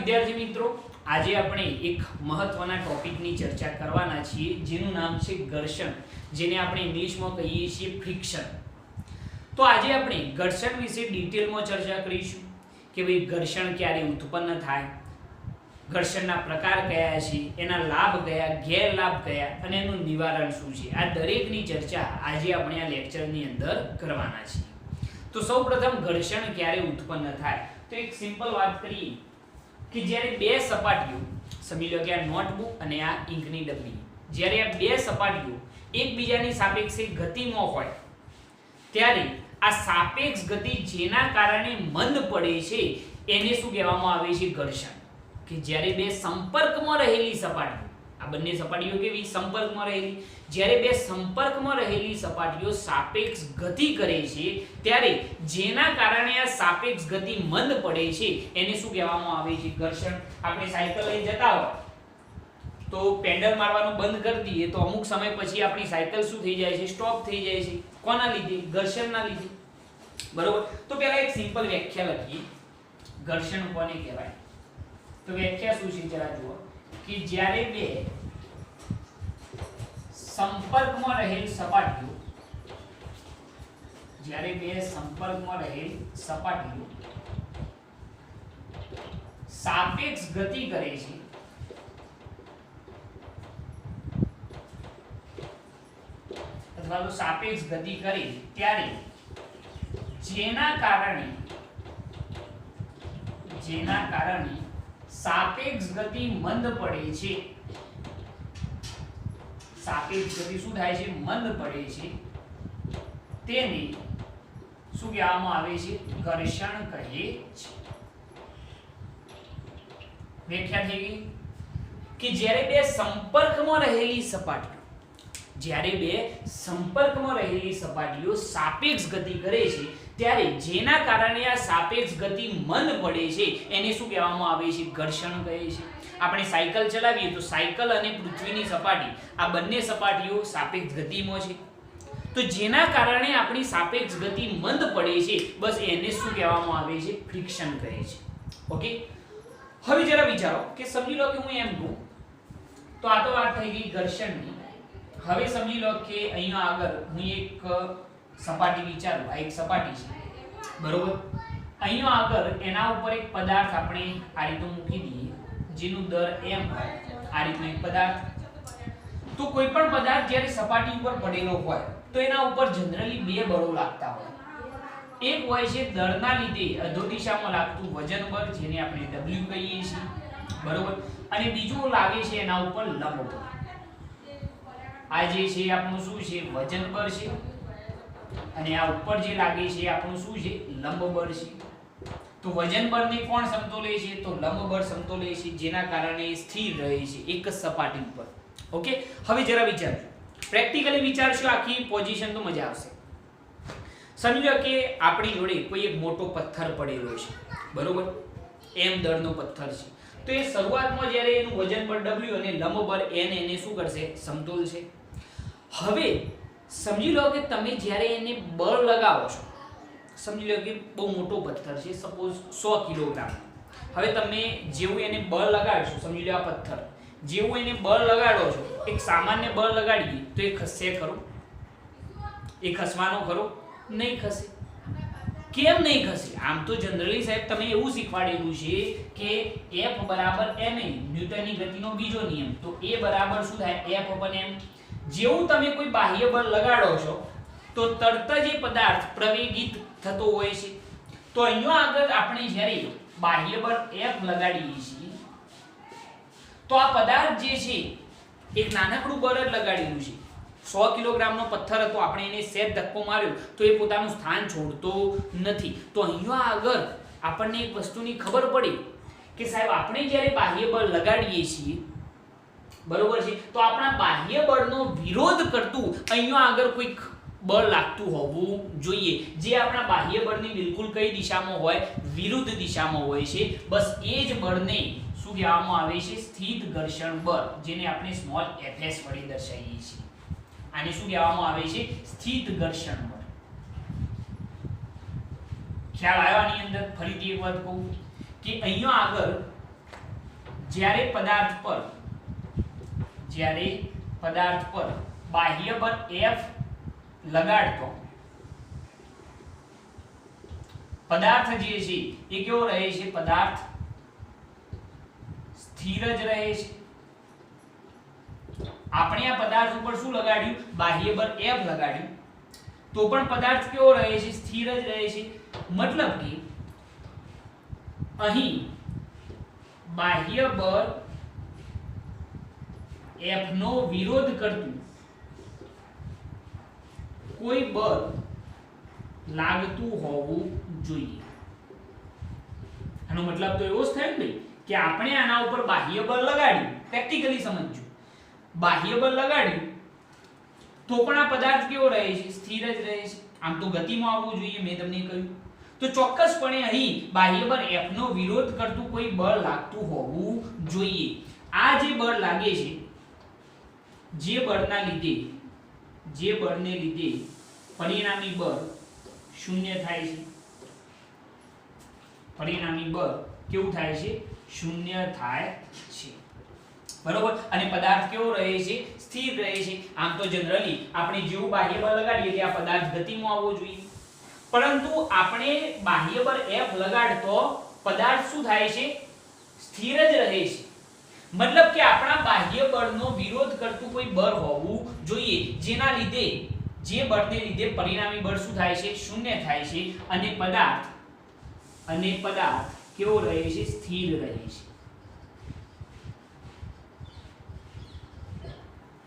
વિદ્યાર્થી મિત્રો, આજે આપણે એક મહત્વના ટોપિકની ચર્ચા કરવાના છીએ જેનું નામ છે ઘર્ષણ, જેને આપણે ઇંગ્લિશમાં કહીએ છીએ ફ્રિક્શન. તો આજે આપણે ઘર્ષણ વિશે ડિટેલમાં ચર્ચા કરીશું કે ભાઈ ઘર્ષણ ક્યારે ઉત્પન્ન થાય, ઘર્ષણના પ્રકાર કયા છે, એના લાભ કયા, ગેરલાભ કયા અને એનું નિવારણ શું છે. આ દરેકની ચર્ચા આજે આપણે આ લેક્ચરની અંદર કરવાના છીએ. તો સૌપ્રથમ ઘર્ષણ ક્યારે ઉત્પન્ન થાય, તો એક સિમ્પલ વાત કરીએ કે જ્યારે બે સપાટીઓ, સમજી લો કે આ નોટબુક અને આ ઇંકની ડબ્બી, જ્યારે આ બે સપાટીઓ એકબીજાની સાપેક્ષે ગતિમાં હોય ત્યારે આ સાપેક્ષ ગતિ જેના કારણે મંદ પડે છે એને શું કહેવામાં આવે છે? ઘર્ષણ. કે જ્યારે બે સંપર્કમાં રહેલી સપાટીઓ, આ બંને સપાટીઓ કેવી સંપર્કમાં રહેલી, જ્યારે બે સંપર્કમાં રહેલી સપાટીઓ સાપેક્ષ ગતિ કરે છે ત્યારે જેના કારણે આ સાપેક્ષ ગતિ મંદ પડે છે એને શું કહેવામાં આવે છે? ઘર્ષણ. આપણે સાયકલ લઈને જતા હોય તો પેડલ મારવાનું બંધ કરી દઈએ તો અમુક સમય પછી આપણી સાયકલ શું થઈ જાય છે? સ્ટોપ થઈ જાય છે. કોના લીધે? ઘર્ષણના લીધે. બરોબર. તો પહેલા એક સિમ્પલ વ્યાખ્યા લખીએ, ઘર્ષણ કોને કહેવાય? તો વ્યાખ્યા શું છે જરા જુઓ કે જ્યારે બે સંપર્કમાં રહેલ સપાટીઓ, જ્યારે બે સંપર્કમાં રહેલ સપાટીઓ સાપેક્ષ ગતિ કરે છે અથવા તો સાપેક્ષ ગતિ કરે ત્યારે જેના કારણે સાપેક્ષ ગતિ મંદ પડે છે, સાપેક્ષ ગતિ શું થાય છે? મંદ પડે છે. તેને શું કહેવામાં આવે છે? ઘર્ષણ કહે છે. વ્યાખ્યા થઈ ગઈ કે જ્યારે બે સંપર્કમાં રહેલી સપાટીઓ, જ્યારે બે સંપર્કમાં રહેલી સપાટીઓ સાપેક્ષ ગતિ કરે છે ત્યારે જેના કારણે આ સાપેક્ષ ગતિ મંદ પડે છે એને શું કહેવામાં આવે છે? ઘર્ષણ કહે છે. આપણે સાયકલ ચલાવીએ તો સાયકલ અને પૃથ્વીની સપાટી, આ બંને સપાટીઓ સાપેક્ષ ગતિમાં છે. તો જેના કારણે આપણી સાપેક્ષ ગતિ મંદ પડે છે, બસ એને શું કહેવામાં આવે છે? ફ્રિક્શન કહે છે. ઓકે. હવે જરા વિચારો કે સમજી લો કે હું એમ કહું તો આ તો વાત થઈ ગઈ ઘર્ષણની. હવે સમજી લો કે અહીંયા આગળ હું એક સપાટી વિચારું, આ એક સપાટી છે, બરોબર. અહીંયા આગળ એના ઉપર એક પદાર્થ આપણે આ રીતનું મૂકી દઈએ જેનું દર m હોય, આ રીતનો એક પદાર્થ. તો કોઈ પણ પદાર્થ જ્યારે સપાટી ઉપર પડેલો હોય તો એના ઉપર જનરલી બે બળો લાગતા હોય. એક હોય છે દળના લીધે અધો દિશામાં લાગતું વજન બળ, જેને આપણે w કહીએ છીએ, બરોબર. અને બીજું લાગે છે એના ઉપર લંબ બળ. આ જે છે આપણું શું છે? વજન બળ છે. અને આ ઉપર જે લાગે છે આપણું શું છે? લંબ બળ છે. તો વજન બળને કોણ સમતોલે છે? તો લંબ બળ સમતોલે છે, જેના કારણે સ્થિર રહે છે એક જ સપાટી ઉપર. ઓકે. હવે જરા વિચારજો, પ્રેક્ટિકલી વિચારશો, આખી પોઝિશન તો મજા આવશે. સમજી લો કે આપણી જોડે કોઈ એક મોટો પથ્થર પડેલો છે, બરોબર. m દળનો પથ્થર છે. તો એ શરૂઆતમાં જ્યારે એનું વજન બળ w અને લંબ બળ n એને શું કરશે? સમતોલશે. હવે સમજી લો કે તમે જ્યારે એને બળ લગાવો છો, સમજી લો કે બહુ મોટો પથ્થર છે, સપોઝ 100 કિલોગ્રામ. હવે તમે જેવું એને બળ લગાડશો, સમજી લો આ પથ્થર, જેવું એને બળ લગાડો છો, એક સામાન્ય બળ લગાડીએ તો એ ખસશે ખરો? એ ખસવાનો ખરો? નહીં ખસે. કેમ નહીં ખસે? આમ તો જનરલી સાહેબ તમે એવું શીખવાડેલું છે કે F બરાબર ma, ન્યૂટનની ગતિનો બીજો નિયમ. તો A બરાબર શું થાય? F upon m. જેવું તમે કોઈ બાહ્ય બળ લગાડો છો તો તરત જ એ પદાર્થ પ્રવેગિત થતો હોય છે. તો અહીંયા આગળ આપણે જ્યારે બાહ્ય બળ F લગાડીએ છીએ તો આ પદાર્થ જે છે એક નાનકડું બળ જ લગાડેલું છે. 100 કિલોગ્રામનો પથ્થર હતો, આપણે એને સેજ ધક્કો માર્યો તો એ પોતાનું સ્થાન છોડતો નથી. તો અહીંયા આગળ આપણને એક વસ્તુની ખબર પડી કે સાહેબ આપણે જ્યારે બાહ્ય બળ લગાડીએ છીએ, બરોબર છે, તો આપણા બાહ્ય બળનો વિરોધ કરતું અહીંયા આગળ કોઈક બળ લાગતું હોવું જોઈએ, જે આપણા બાહ્ય બળની બિલકુલ કઈ દિશામાં હોય? વિરુદ્ધ દિશામાં હોય છે. બસ એ જ બળને શું કહેવામાં આવે છે? સ્થિત ઘર્ષણ બળ, જેને આપણે સ્મોલ fs વડે દર્શાવીએ છીએ. આને શું કહેવામાં આવે છે? સ્થિત ઘર્ષણ બળ. ખ્યાલ આવ્યો આની અંદર? ફરીથી એક વાત કહું કે અહીંયા આગળ જ્યારે પદાર્થ પર બાહ્ય બળ F લગાડતો પદાર્થ જે છે એ કેવો રહે છે? પદાર્થ સ્થિર જ રહે છે. આપણે આ પદાર્થ ઉપર શું લગાડ્યું? બાહ્ય બળ F લગાડ્યું, તો પણ પદાર્થ કેવો રહે છે? સ્થિર જ રહે છે. મતલબ કે અહીં બાહ્ય બળ F નો વિરોધ કરતું કોઈ બળ લાગતું હોવું જોઈએ. આનો મતલબ તો એવો જ થાય ને કે આપણે આના ઉપર બાહ્ય બળ લગાડ્યું, પ્રેક્ટિકલી સમજજો, બાહ્ય બળ લગાડ્યું તો પણ આ પદાર્થ કેવો રહે છે? સ્થિર જ રહે છે. આમ તો ગતિમાં આવવું જોઈએ, મેં તમને કહ્યું. તો ચોક્કસપણે અહીં બાહ્ય બળ F નો વિરોધ કરતું કોઈ બળ લાગતું હોવું જોઈએ. આ જે બળ લાગે છે, જે બળને લીધે પરિણામી બળ શૂન્ય થાય છે. પરિણામી બળ કેવું થાય છે? શૂન્ય થાય છે. બરોબર. અને પદાર્થ કેવો રહે છે? સ્થિર રહે છે. આમ તો જનરલી આપણે જેવું બાહ્ય બળ લગાડીએ કે આ પદાર્થ ગતિમાં આવવો જોઈએ, પરંતુ આપણે બાહ્ય બળ F લગાડતો પદાર્થ શું થાય છે? સ્થિર જ રહે છે. મતલબ કે આપણા બાહ્ય બળનો વિરોધ કરતું કોઈ બળ હોવું જોઈએ, જેના લીધે જે બળને લીધે પરિણામી બળ શું થાય છે? શૂન્ય થાય છે. અને પદાર્થ કેવો રહે છે? સ્થિર રહે છે.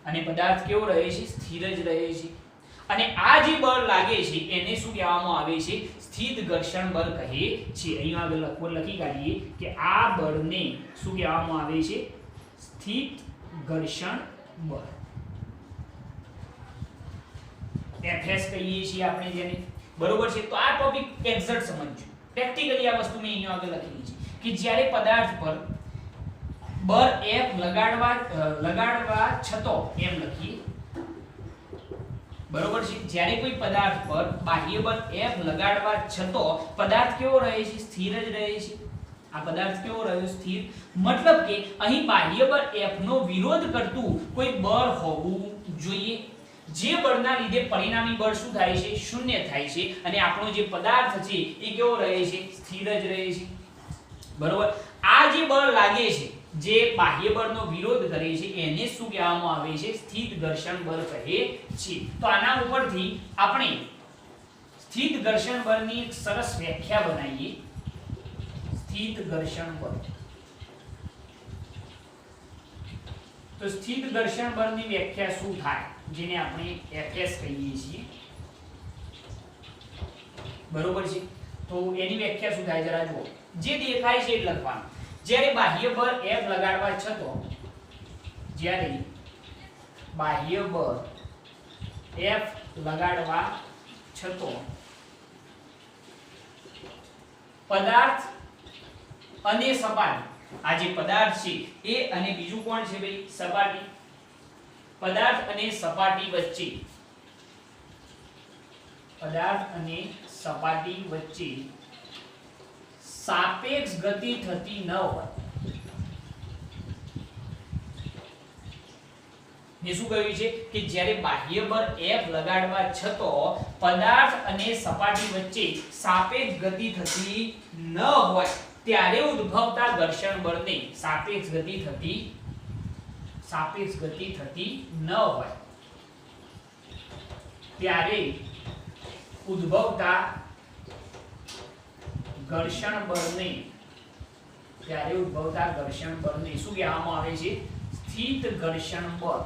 અને પદાર્થ કેવો રહે છે? સ્થિર જ રહે છે. અને આ જે બળ લાગે છે એને શું કહેવામાં આવે છે? સ્થિત ઘર્ષણ બળ કહે છે. અહીં આગળ લખી કાઢીએ કે આ બળને શું કહેવામાં આવે છે? સ્થિત ઘર્ષણ બળ. FS કહીએ છીએ આપણે જેને. બરોબર છે. તો આ ટોપિક એક્ઝેક્ટ સમજજો. પ્રેક્ટિકલી આ વસ્તુ મેં અહીં આગળ લખેલી છે કે જ્યારે પદાર્થ પર બળ F લગાડવા છતાં એમ લખીએ. બરોબર છે. જ્યારે કોઈ પદાર્થ પર બાહ્ય બળ F લગાડવા છતાં પદાર્થ કેવો રહે છે? સ્થિર જ રહે છે. આ પદાર્થ કેવો રહ્યો? સ્થિર. મતલબ કે અહીં બાહ્ય બળ F નો વિરોધ કરતું કોઈ બળ હોવું જોઈએ, જે બળના લીધે પરિણામી બળ શું થાય છે? શૂન્ય થાય છે. અને આપણો જે પદાર્થ છે એ કેવો રહે છે? સ્થિર જ રહે છે. બરોબર. આ જે બળ લાગે છે, જે બાહ્ય બળનો વિરોધ કરે છે, એને શું કહેવામાં આવે છે? સ્થિત ઘર્ષણ બળ કહે છે. તો આના ઉપરથી આપણે સ્થિત ઘર્ષણ બળની એક સરસ વ્યાખ્યા બનાવીએ. સ્થિત ઘર્ષણ બળ. તો સ્થિત ઘર્ષણ બળની વ્યાખ્યા શું થાય? જેને આપણે FS કહીએ છીએ. બરોબર છે. તો એની વ્યાખ્યા શું થાય જરા જુઓ. જે દેખાય છે એ લખવાનું. જ્યારે બાહ્ય બળ F લગાડવા છતાં પદાર્થ અને સપાટી, આ જે પદાર્થ છે એ અને બીજું કોણ છે ભાઈ? સપાટી. પદાર્થ અને સપાટી વચ્ચે સાપેક્ષ ગતિ થતી ન હોય. મેં શું કહ્યું છે કે જ્યારે બાહ્ય બળ F લગાડવા છતાં પદાર્થ અને સપાટી વચ્ચે સાપેક્ષ ગતિ થતી ન હોય ત્યારે ઉદ્ભવતા ઘર્ષણ બળને સાપેક્ષ ગતિ થતી ન હોય ત્યારે ઉદ્ભવતા ઘર્ષણ બળને શું કહેવામાં આવે છે? સ્થિત ઘર્ષણ બળ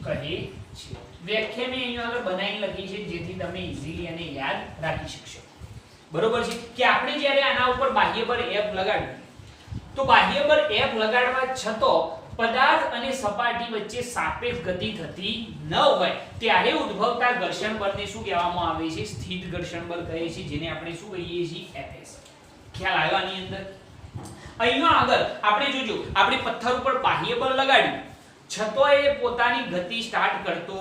કહે છે. વ્યાખ્યા મેં અહીંયા આગળ બનાવીને લખી છે જેથી તમે ઈઝીલી અને યાદ રાખી શકશો. બરોબર છે કે આપણે જ્યારે આના ઉપર બાહ્ય બળ F લગાડ્યું તો બાહ્ય બળ F લગાડવા છતાં પદાર્થ અને સપાટી વચ્ચે સાપેક્ષ ગતિ થતી ન હોય ત્યારે ઉદ્ભવતા ઘર્ષણ બળને શું કહેવામાં આવે છે? સ્થિત ઘર્ષણ બળ કહે છે, જેને આપણે શું કહીએ છીએ? FS. ખ્યાલ આવ્યો આની અંદર? અહીંયા આગળ આપણે જોજો, આપણે પથ્થર ઉપર બાહ્ય બળ લગાડ્યું છતાં એ પોતાની ગતિ સ્ટાર્ટ કરતો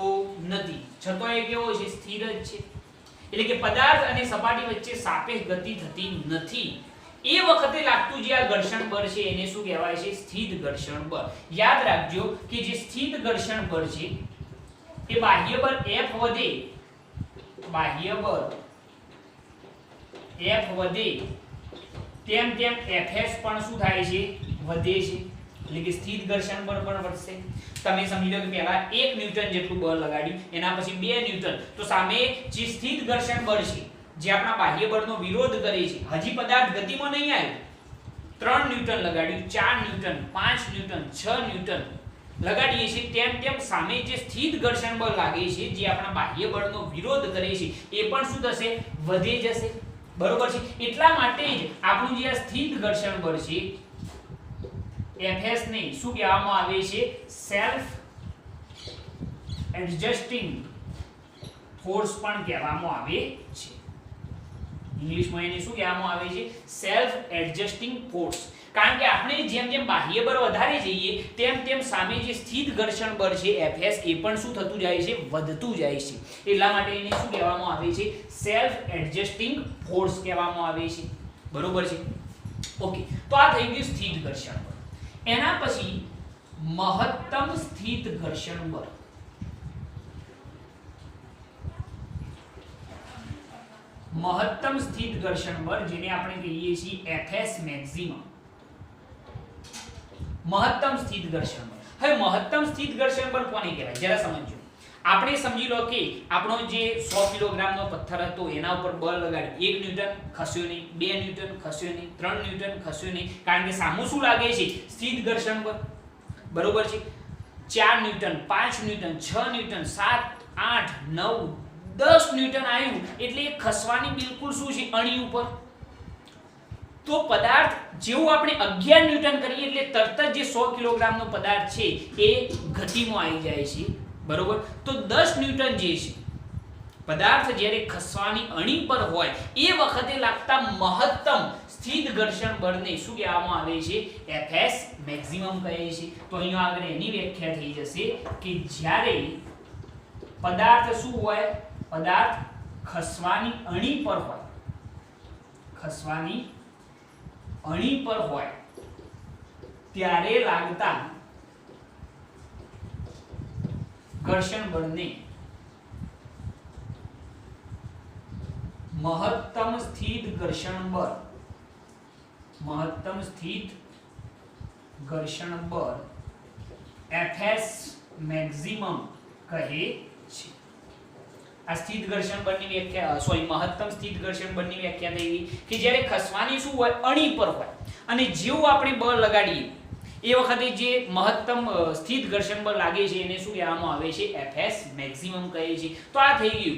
નથી, છતાં એ કેવો છે? સ્થિર જ છે. એટલે કે પદાર્થ અને સપાટી વચ્ચે સાપેક્ષ ગતિ થતી નથી. એ વખતે લાગતું જે આ ઘર્ષણ બળ છે એને શું કહેવાય છે? સ્થિત ઘર્ષણ બળ. યાદ રાખજો કે જે સ્થિત ઘર્ષણ બળ છે એ બાહ્ય બળ F વધે, બાહ્ય બળ F વધે તેમ તેમ Fs પણ શું થાય છે? વધે છે. એટલે કે સ્થિત ઘર્ષણ બળ પણ વધશે. તમે સમજી લો કે પહેલા 1 ન્યૂટન જેટલું બળ લગાડ્યું, એના પછી 2 ન્યૂટન, તો સામે જે સ્થિત ઘર્ષણ બળ છે જે આપણા બાહ્ય બળનો વિરોધ કરે છે, હજી પદાર્થ ગતિમાં નહીં આવ્યો, 3 ન્યૂટન લગાડ્યું, 4 ન્યૂટન, 5 ન્યૂટન, 6 ન્યૂટન લગાડીએ છીએ, તેમ તેમ સામે જે સ્થિત ઘર્ષણ બળ લાગે છે જે આપણા બાહ્ય બળનો વિરોધ કરે છે એ પણ શું થશે? વધી જશે. બરોબર છે. એટલા માટે જ આપણું જે આ સ્થિત ઘર્ષણ બળ છે Fs ને શું કહેવામાં આવે છે? સેલ્ફ એડજસ્ટિંગ ફોર્સ પણ કહેવામાં આવે છે. ઇંગ્લિશમાં એને શું કહેવામાં આવે છે? Self adjusting force. કારણ કે આપણે જેમ જેમ બાહ્ય બળ વધારે જઈએ તેમ તેમ સામે જે સ્થિત ઘર્ષણ બળ છે Fs એ પણ શું થતું જાય છે? વધતું જાય છે. એટલા માટે એને શું કહેવામાં આવે છે? સેલ્ફ એડજસ્ટિંગ ફોર્સ કહેવામાં આવે છે. બરોબર છે. ઓકે, તો આ થઈ ગયું સ્થિત ઘર્ષણ બળ. એના પછી મહત્તમ સ્થિત ઘર્ષણ બળ. મહત્તમ સ્થિત ઘર્ષણ બળ જેને આપણે કહીએ છીએ Fs મેક્સિમમ. મહત્તમ સ્થિત ઘર્ષણ બળ. હવે મહત્તમ સ્થિત ઘર્ષણ બળ કોને કહેવાય? જરા સમજો. આપણે સમજી લો કે આપણો જે 100 કિલોગ્રામનો પથ્થર હતો એના ઉપર બળ લગાડી 1 ન્યૂટન ખસ્યો નહીં, 2 ન્યૂટન ખસ્યો નહીં, 3 ન્યૂટન ખસ્યો નહીં, કારણ કે સામું શું લાગે છે? સ્થિત ઘર્ષણ બળ. બરોબર છે. 4 ન્યૂટન, 5 ન્યૂટન, 6 ન્યૂટન, 7, 8, 9, 10 ન્યૂટન આવ્યું એટલે એ ખસવાની બિલકુલ શું છે? અણી ઉપર. તો પદાર્થ જેવું આપણે 11 ન્યૂટન કરીએ એટલે તરત જ જે 100 કિલોગ્રામનો પદાર્થ છે એ ગતિમાં આવી જાય છે. બરોબર. તો 10 ન્યૂટન જે છે પદાર્થ જ્યારે ખસવાની અણી પર હોય એ વખતે લાગતા મહત્તમ સ્થિત ઘર્ષણ બળને શું કહેવામાં આવે છે? Fs મેક્સિમમ કહે છે. તો અહીંયા આગળ એની વ્યાખ્યા થઈ જશે કે જ્યારે પદાર્થ શું હોય? પદાર્થ ખસવાની અણી પર હોય, ખસવાની અણી પર હોય ત્યારે લાગતા ઘર્ષણ બળને મહત્તમ સ્થિત ઘર્ષણ બળ, મહત્તમ સ્થિત ઘર્ષણ બળ Fs મેક્સિમમ કહે છે. આ સ્થિત ઘર્ષણ બળની વ્યાખ્યા મહત્તમ સ્થિત ઘર્ષણ બળની વ્યાખ્યા થઈ ગઈ કે જ્યારે ખસવાની શું હોય? અણી પર હોય અને જેવું આપણે બળ લગાડીએ એ વખતે જે મહત્તમ સ્થિત ઘર્ષણ બળ લાગે છે એને શું કહેવામાં આવે છે? Fs મેક્સિમમ કહે છે. તો આ થઈ ગયું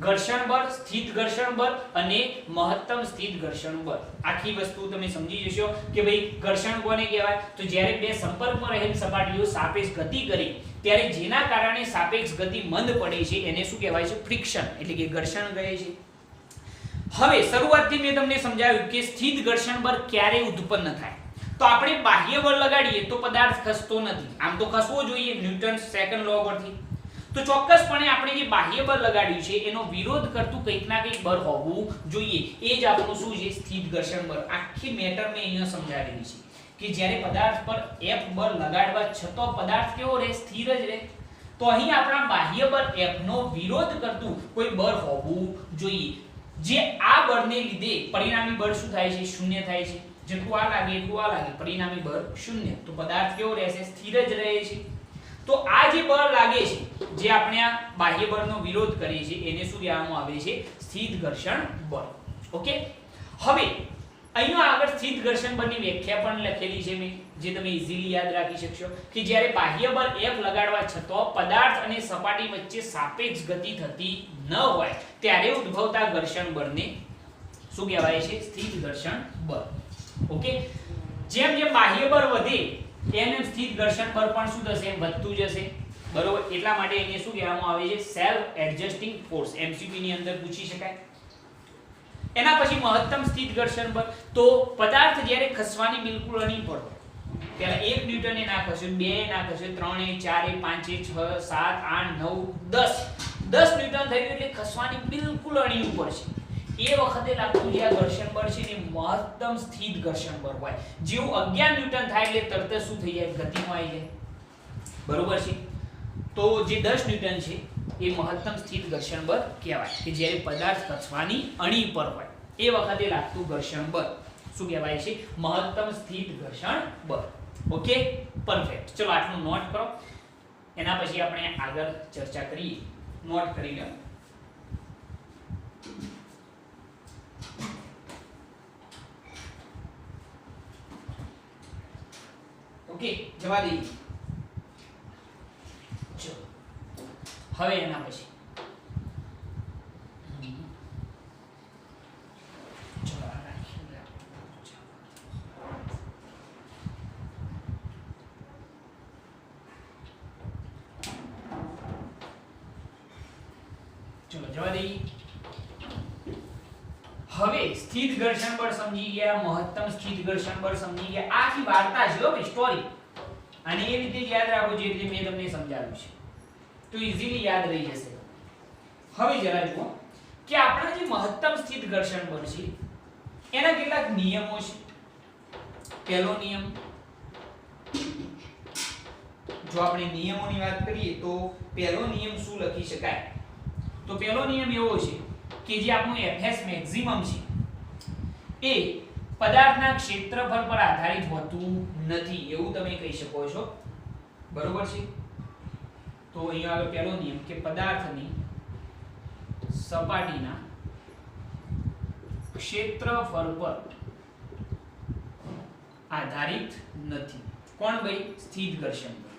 ઘર્ષણ બળ, સ્થિત ઘર્ષણ બળ અને મહત્તમ સ્થિત ઘર્ષણ બળ. આખી વસ્તુ તમે સમજી જશો કે ભાઈ ઘર્ષણ કોને કહેવાય? તો જ્યારે બે સંપર્કમાં રહેલ સપાટીઓ સાપેક્ષ ગતિ કરી ત્યારે જેના કારણે સાપેક્ષ ગતિ મંદ પડે છે એને શું કહેવાય છે? ફ્રિક્શન એટલે કે ઘર્ષણ કહે છે. હવે શરૂઆતથી મેં તમને સમજાવ્યું કે સ્થિત ઘર્ષણ બળ ક્યારે ઉત્પન્ન થાય? તો આપણે બાહ્ય બળ લગાડીએ તો પદાર્થ ખસતો નથી. આમ તો ખસવો જોઈએ ન્યૂટન સેકન્ડ લો પરથી. તો ચોક્કસપણે આપણે જે બાહ્ય બળ લગાડ્યું છે એનો વિરોધ કરતું કંઈક ના કંઈક બળ હોવું જોઈએ. એ જ આપણું શું છે? સ્થિત ઘર્ષણ બળ. આખી મેટર મેં અહીંયા સમજાવેલી છે કે જ્યારે પદાર્થ પર F બળ લગાડવા છતાં પદાર્થ કેવો રહે? સ્થિર જ રહે. તો અહીં આપણા બાહ્ય બળ F નો વિરોધ કરતું કોઈ બળ હોવું જોઈએ. જે આ બળને લીધે પરિણામી બળ શું થાય છે? શૂન્ય થાય છે. જેટલું આ લાગે એટલું આ લાગે, પરિણામી બળ શૂન્ય. તો પદાર્થ કેવો રહેશે? સ્થિર જ રહે છે. તો આ જે બળ લાગે છે જે આપણે આ બાહ્ય બળનો વિરોધ કરે છે એને શું કહેવામાં આવે છે? સ્થિત ઘર્ષણ બળ. ઓકે, હવે અહીંયા આગળ સ્થિત ઘર્ષણ બળની વ્યાખ્યા પણ લખેલી છે મેં, જે તમે ઈઝીલી યાદ રાખી શકશો કે જ્યારે બાહ્ય બળ F લગાડવા છતાં પદાર્થ અને સપાટી વચ્ચે સાપેક્ષ ગતિ થતી ન હોય ત્યારે ઉદ્ભવતા ઘર્ષણ બળને શું કહેવાય છે? સ્થિત ઘર્ષણ બળ. ઓકે, જેમ જેમ બાહ્ય બળ વધે એમ એમ સ્થિત ઘર્ષણ બળ પણ શું થશે? વધતું જશે. બરોબર. એટલા માટે એને શું કહેવામાં આવે છે? Self adjusting force. MCQ ની અંદર પૂછી શકાય. એના પછી મહત્તમ સ્થિત ઘર્ષણ બળ. તો પદાર્થ જ્યારે ખસવાની બિલકુલ અણી પર હોય ત્યારે 1 ન્યૂટન એ ના ખસ્યો, 2 એ ના ખસ્યો, 3 એ, 4 એ, 5 એ, 6, 7, 8, 9, 10 ન્યૂટન થયું એટલે ખસવાની બિલકુલ અણી ઉપર છે. એ વખતે લાગતું જે આ ઘર્ષણ બળ છે એ મહત્તમ સ્થિત ઘર્ષણ બળ હોય. જેવું 11 ન્યૂટન થાય એટલે તરત જ શું થઈ જાય, ગતિમાં આવી જાય. બરોબર છે. તો જે 10 ન્યૂટન છે એ મહત્તમ સ્થિત ઘર્ષણ બળ કહેવાય કે જ્યારે પદાર્થ કચવાની અણી પર હોય એ વખતે લાગતું ઘર્ષણ બળ શું કહેવાય છે, મહત્તમ સ્થિત ઘર્ષણ બળ. Okay, perfect. ચલો આટલું નોટ કરો, એના પછી આપણે આગળ ચર્ચા કરીએ. નોટ કરી લો. ઓકે, જવા દઈએ. ચલો હવે એના પછી જવા દઈએ. હવે સ્થિત ઘર્ષણ બળ સમજી ગયા, મહત્તમ સ્થિત ઘર્ષણ બળ સમજી ગયા. આખી વાર્તા છે હો ભાઈ, સ્ટોરી. અને એ રીતે યાદ રાખો જે રીતે મેં તમને સમજાવ્યું છે તો ઈઝીલી યાદ રહી જશે. હવે જરા જુઓ કે આપણા જે મહત્તમ સ્થિત ઘર્ષણ બળ છે એના કેટલાક નિયમો છે. પહેલો નિયમ, જો આપણે નિયમોની વાત કરીએ તો પહેલો નિયમ શું લખી શકાય, તો પહેલો નિયમ એવો છે કે જે આપણું Fs મેક્સિમમ છે એ પદાર્થના ક્ષેત્રફળ પર આધારિત હોતું નથી એવું તમે કહી શકો છો. બરોબર છે. તો અહીંયા આગળ પહેલો નિયમ કે પદાર્થની સપાટીના ક્ષેત્રફળ પર આધારિત નથી. કોણ ભાઈ, સ્થિત ઘર્ષણ બળ.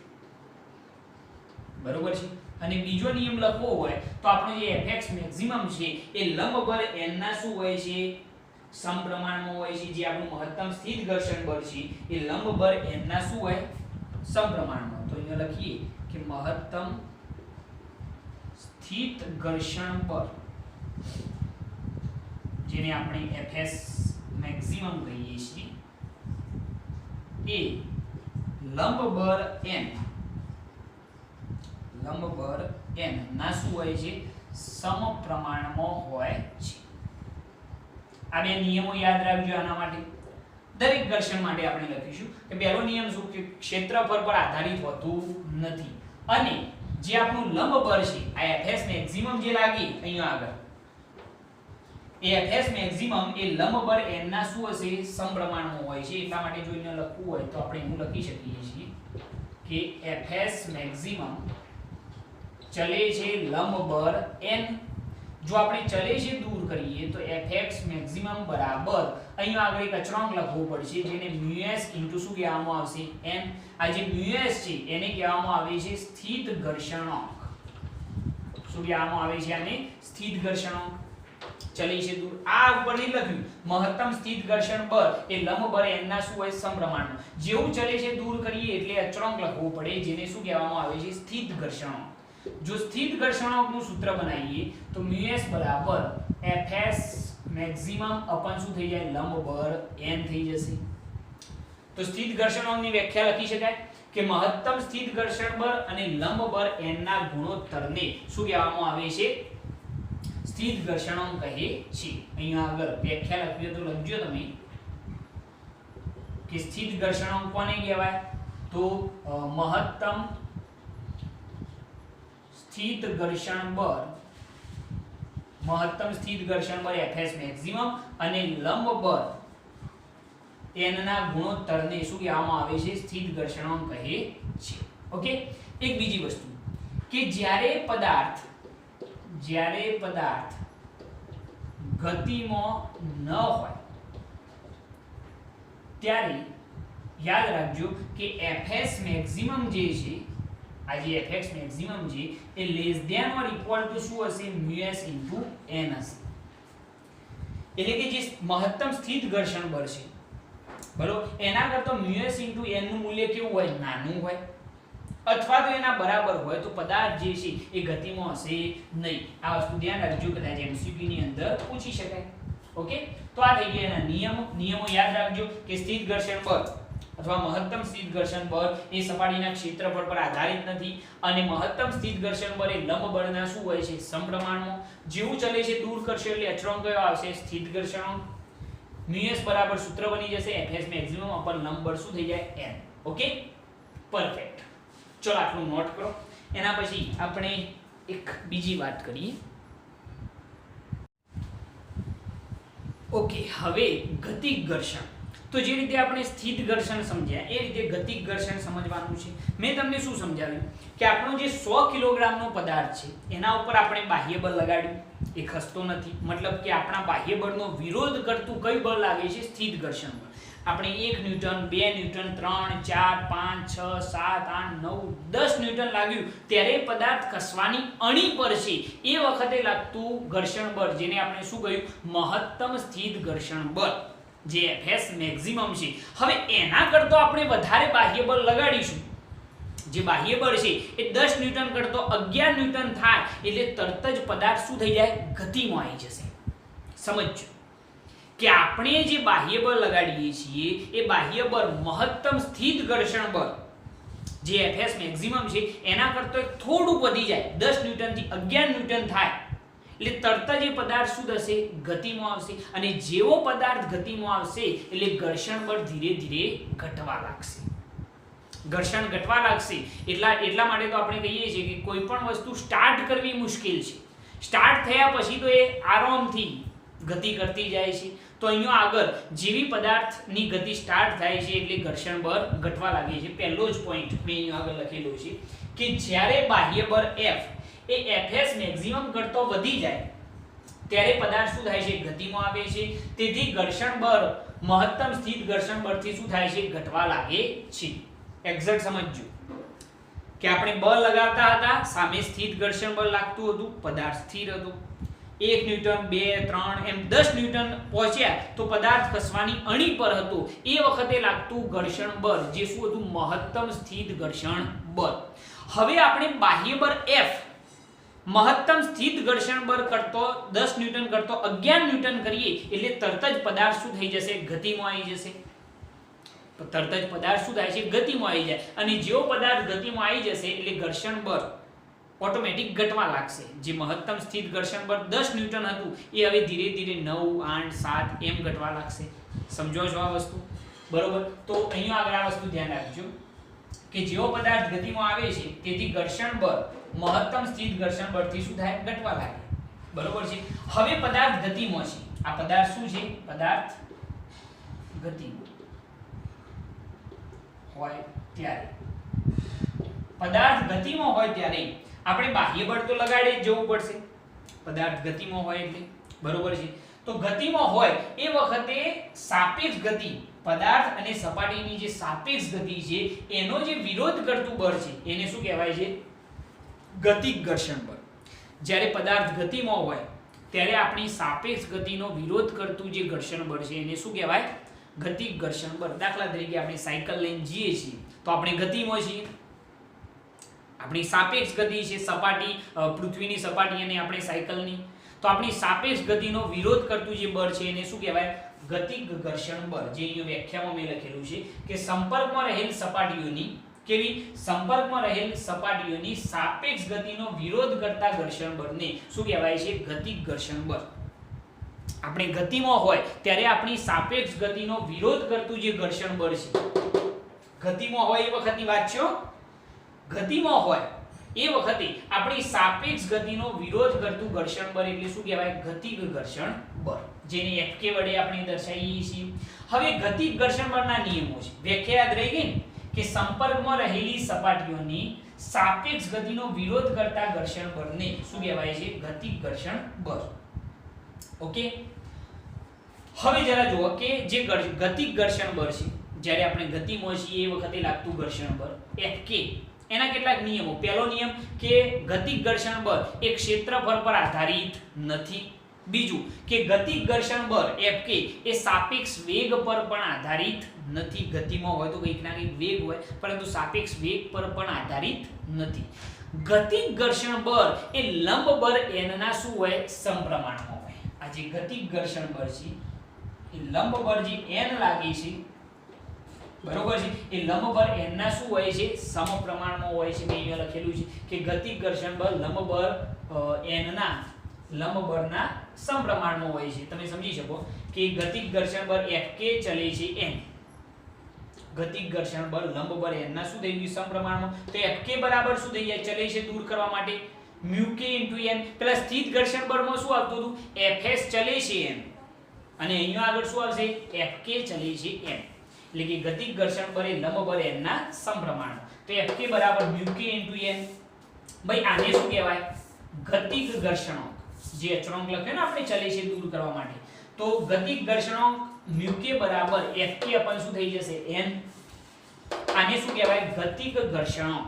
બરોબર છે. અને બીજો નિયમ લખવો હોય તો આપણો જે Fx મેક્સિમમ છે એ લંબબળ n ના શું હોય છે, સમપ્રમાણમાં હોય છે. જે આપણું મહત્તમ સ્થિત ઘર્ષણ બળ છે એ લંબબળ n ના શું હોય, સમપ્રમાણમાં. તો અહીંયા લખીએ કે મહત્તમ સ્થિત ઘર્ષણ બળ જેને આપણે Fs મેક્સિમમ કહીએ છીએ એ લંબબળ n ના શું હોય છે, સમપ્રમાણમાં હોય છે. આ બે નિયમો યાદ રાખજો. આના માટે દરેક ઘર્ષણ માટે આપણે લખીશું કે પહેલો નિયમ શું કે ક્ષેત્રફળ પર આધારિત હોતું નથી. અને જે આપણું લંબબળ છે આ Fs મેક્સિમમ જે લાગી અહીંયા આગળ એ Fs મેક્સિમમ એ લંબબળ n ના શું હશે, સમપ્રમાણમાં હોય છે. એટલા માટે જો એને લખવું હોય તો આપણે એવું લખી શકીએ છીએ કે Fs મેક્સિમમ ચલે છે લંબબળ n. જો આપણે ચલે છે દૂર કરીએ તો Fx મેક્સિમમ બરાબર અહીંયા આગળ એક અચળાંક લખવો પડશે જેને μs શું કહેવામાં આવશે, n. આ જે μs છે એને કહેવામાં આવે છે સ્થિત ઘર્ષણાંક. શું કહેવામાં આવે છે આને, સ્થિત ઘર્ષણાંક. ચલે છે દૂર. આ ઉપર નહીં લખ્યું મહત્તમ સ્થિત ઘર્ષણ બળ એ લંબબળ n ના શું હોય, સમપ્રમાણમાં. જેવું ચલે છે દૂર કરીએ એટલે અચળાંક લખવો પડે જેને શું કહેવામાં આવે છે, સ્થિત ઘર્ષણાંક. જો સ્થિત ઘર્ષણાંકનું સૂત્ર બનાવીએ તો μs બરાબર Fs મેક્સિમમ અપન શું થઈ જાય, લંબબળ n થઈ જશે. તો સ્થિત ઘર્ષણાંકની વ્યાખ્યા લખી શકાય કે મહત્તમ સ્થિત ઘર્ષણ બળ અને લંબબળ n ના ગુણોત્તરને શું કહેવામાં આવે છે, સ્થિત ઘર્ષણાંક કહે છે. અહીંયા આગળ વ્યાખ્યા લખીએ તો લખજો તમે કે સ્થિત ઘર્ષણાંક કોને કહેવાય, તો મહત્તમ સ્થિત ઘર્ષણ બળ, મહત્તમ સ્થિત ઘર્ષણ બળ Fs મેક્સિમમ અને લંબબળ n ના ગુણોત્તરને શું કહેવામાં આવે છે, સ્થિત ઘર્ષણાંક કહે છે. ઓકે. એક બીજી વસ્તુ કે જ્યારે પદાર્થ ગતિમાં ન હોય ત્યારે યાદ રાખજો કે Fs મેક્સિમમ જે છે આ જે Fx મેક્સિમમ છે એ less than or equal to શું હશે, μs n હશે. એટલે કે જે મહત્તમ સ્થિત ઘર્ષણ બળ છે બરોબર એના કરતા μs n નું મૂલ્ય કેવું હોય, નાનું હોય અથવા તો એના બરાબર હોય તો પદાર્થ જે છે એ ગતિમાં હશે નહીં. આ વસ્તુ ધ્યાન રાખજો, કદાચ MCQ ની અંદર પૂછી શકાય. ઓકે. તો આ થઈ ગયા એના નિયમો યાદ રાખજો કે સ્થિત ઘર્ષણ બળ અથવા મહત્તમ સ્થિત ઘર્ષણ બળ એ સપાટીના ક્ષેત્રફળ પર આધારિત નથી અને મહત્તમ સ્થિત ઘર્ષણ બળ એ લંબ બળના શું હોય છે સમપ્રમાણમાં જેવું ચલે છે દૂર કરશે એટલે અચળાંક કયો આવશે સ્થિત ઘર્ષણાંક μs બરાબર સૂત્ર બની જશે Fs મેક્સિમમ અપર લંબ બળ શું થઈ જાય n ઓકે પરફેક્ટ ચલો આટલું નોટ કરો એના પછી આપણે એક બીજી વાત કરીએ ઓકે હવે ગતિક ઘર્ષણ તો જે રીતે આપણે સ્થિત ઘર્ષણ સમજ્યા એ રીતે ગતિક ઘર્ષણ સમજવાનું છે મેં તમને શું સમજાવ્યું કે આપણો જે 100 કિલોગ્રામનો પદાર્થ છે એના ઉપર આપણે બાહ્ય બળ લગાડ્યું એ ખસતો નથી મતલબ કે આપણા બાહ્ય બળનો વિરોધ કરતું કઈ બળ લાગે છે સ્થિત ઘર્ષણ બળ આપણે 1 ન્યૂટન 2 ન્યૂટન 3 4 5 6 7 8 9 10 ન્યૂટન લાગ્યું ત્યારે પદાર્થ ખસવાની અણી પર છે એ વખતે લાગતું ઘર્ષણ બળ જેને આપણે શું કહ્યું મહત્તમ સ્થિત ઘર્ષણ બળ જે Fs મેક્સિમમ છે હવે એના કરતો આપણે વધારે બાહ્ય બળ લગાડીશું જે બાહ્ય બળ છે એ 10 ન્યૂટન કરતો 11 ન્યૂટન થાય એટલે તરત જ પદાર્થ શું થઈ જાય ગતિમાં આવી જશે સમજજો કે આપણે જે બાહ્ય બળ લગાડીએ છીએ એ બાહ્ય બળ મહત્તમ સ્થિત ઘર્ષણ બળ જે Fs મેક્સિમમ છે એના કરતો થોડું વધી જાય 10 ન્યૂટન થી 11 ન્યૂટન થાય એટલે તરત જ એ પદાર્થ શું થશે ગતિમાં આવશે અને જેવો પદાર્થ ગતિમાં આવશે એટલે ઘર્ષણ બળ ધીરે ધીરે ઘટવા લાગશે ઘર્ષણ ઘટવા લાગશે એટલા માટે તો આપણે કહીએ છીએ કે કોઈ પણ વસ્તુ સ્ટાર્ટ કરવી મુશ્કેલ છે સ્ટાર્ટ થયા પછી તો એ આરામથી ગતિ કરતી જાય છે તો અહીંયા આગળ જેવી પદાર્થની ગતિ સ્ટાર્ટ થાય છે એટલે ઘર્ષણ બળ ઘટવા લાગે છે પહેલો જ પોઈન્ટ મેં અહીંયા આગળ લખેલો છે કે જ્યારે બાહ્ય બળ F એ Fs મેક્સિમમ કરતો વધી જાય ત્યારે પદાર્થ શું થાય છે ગતિમાં આવે છે તેથી ઘર્ષણ બળ મહત્તમ સ્થિત ઘર્ષણ બળથી શું થાય છે ઘટવા લાગે છે એક્ઝેક્ટ સમજજો કે આપણે બળ લગાવતા હતા સામે સ્થિત ઘર્ષણ બળ લાગતું હતું પદાર્થ સ્થિર હતો 1 ન્યૂટન 2 3 એમ 10 ન્યૂટન પહોંચ્યા તો પદાર્થ ખસવાની અણી પર હતો એ વખતે લાગતું ઘર્ષણ બળ જે શું હતું મહત્તમ સ્થિત ઘર્ષણ બળ હવે આપણે બાહ્ય બળ F મહત્તમ સ્થિત ઘર્ષણ બળ કરતો 10 ન્યૂટન કરતો 11 ન્યૂટન કરીએ એટલે તરત જ પદાર્થ શું થઈ જશે ગતિમાં આવી જશે તરત જ પદાર્થ શું થાય છે ગતિમાં આવી જાય અને જેવો પદાર્થ ગતિમાં આવી જશે એટલે ઘર્ષણ બળ ઓટોમેટિક ઘટવા લાગશે જે મહત્તમ સ્થિત ઘર્ષણ બળ 10 ન્યૂટન હતું એ હવે ધીરે ધીરે 9 8 7 એમ ઘટવા લાગશે સમજો છો આ વસ્તુ બરોબર તો અહીંયા આગળ આ વસ્તુ ધ્યાન રાખજો કે જેવો પદાર્થ ગતિમાં આવે છે તેથી ઘર્ષણ બળ મહત્તમ સ્થિત ઘર્ષણ બળથી શું થાય ઘટવા લાગે બરોબર છે હવે પદાર્થ ગતિમાં છે આ પદાર્થ શું છે પદાર્થ ગતિમાં હોય ત્યારે પદાર્થ ગતિમાં હોય ત્યારે આપણે બાહ્ય બળ તો લગાડી જ જવું પડશે પદાર્થ ગતિમાં હોય એટલે બરોબર છે તો ગતિમાં હોય એ વખતે સાપેક્ષ ગતિ પદાર્થ અને સપાટીની જે સાપેક્ષ ગતિ છે એનો જે વિરોધ કરતું બળ છે એને શું કહેવાય છે ગતિક ઘર્ષણ બળ જ્યારે પદાર્થ ગતિમાં હોય ત્યારે આપણી સાપેક્ષ ગતિનો વિરોધ કરતું જે ઘર્ષણ બળ છે એને શું કહેવાય ગતિક ઘર્ષણ બળ દાખલા તરીકે આપણે સાયકલ લઈને જઈએ છીએ તો આપણે ગતિમાં છીએ આપણી સાપેક્ષ ગતિ છે સપાટી પૃથ્વીની સપાટી અને આપણે સાયકલની તો આપણી સાપેક્ષ ગતિનો વિરોધ કરતું જે બળ છે એને શું કહેવાય ગતિક ઘર્ષણ બળ જે અહીંયા વ્યાખ્યામાં મેં લખેલું છે કે સંપર્કમાં રહેલ સપાટીઓની કેવી સંપર્કમાં રહેલ સપાટીઓની સાપેક્ષ ગતિનો વિરોધ કરતા ઘર્ષણ બળને શું કહેવાય છે ગતિક ઘર્ષણ બળ આપણે ગતિમાં હોય ત્યારે આપણી સાપેક્ષ ગતિનો વિરોધ કરતું જે ઘર્ષણ બળ છે ગતિમાં હોય એ વખતની વાત છે ગતિમાં હોય એ વખતે આપણી સાપેક્ષ ગતિનો વિરોધ કરતું ઘર્ષણ બળ એટલે શું કહેવાય ગતિક ઘર્ષણ બળ જેને Fk વડે આપણે દર્શાવીએ છીએ હવે ગતિક ઘર્ષણ બળના નિયમો છે વ્યાખ્યા યાદ રહી ગઈ કે સંપર્કમાં રહેલી સપાટીઓની સાપેક્ષ ગતિનો વિરોધ કરતા ઘર્ષણ બળને શું કહેવાય છે ગતિક ઘર્ષણ બળ ઓકે હવે જરા જુઓ કે જે ગતિક ઘર્ષણ બળ છે જ્યારે આપણે ગતિમાં છીએ એ વખતે લાગતું ઘર્ષણ બળ Fk એના કેટલાક નિયમો પહેલો નિયમ કે ગતિક ઘર્ષણ બળ એ ક્ષેત્રફળ પર આધારિત નથી બીજું કે ગતિક ઘર્ષણ બળ Fk એ સાપેક્ષ વેગ પર પણ આધારિત નથી ગતિમાં હોય તો કંઈક ના કંઈક વેગ હોય પરંતુ સાપેક્ષ વેગ પર પણ આધારિત નથી ગતિક ઘર્ષણ બળ એ લંબ બળ n ના શું હોય સમપ્રમાણમાં હોય આ જે ગતિક ઘર્ષણ બળ છે એ લંબ બળ જે n લાગે છે બરોબર છે. એ લંબબળ n ના શું હોય છે? સમપ્રમાણમાં હોય છે. મેં અહીંયા લખેલું છે કે ગતિક ઘર્ષણ બળ લંબબળ n ના લંબબળના સમપ્રમાણમાં હોય છે. તમે સમજી શકો કે ગતિક ઘર્ષણ બળ Fk ચલે છે n. ગતિક ઘર્ષણ બળ લંબબળ n ના શું થઈ ગયું? સમપ્રમાણમાં. તો Fk બરાબર શું થઈ જાય? ચલે છે દૂર કરવા માટે μk * n. પેલા સ્થિત ઘર્ષણ બળમાં શું આવતું હતું? Fs ચલે છે n. અને અહીંયા આગળ શું આવશે? Fk ચલે છે n. એટલે કે ગતિક ઘર્ષણ બળ એ લંબબળ n ના સમપ્રમાણમાં. તો Fk બરાબર μk * n. ભાઈ આને શું કહેવાય? ગતિક ઘર્ષણાંક. જે અચળાંક લખ્યો ને આપણે ચલે છે દૂર કરવા માટે. તો ગતિક ઘર્ષણાંક μk બરાબર Fk અપન શું થઈ જશે? n. આને શું કહેવાય? ગતિક ઘર્ષણાંક.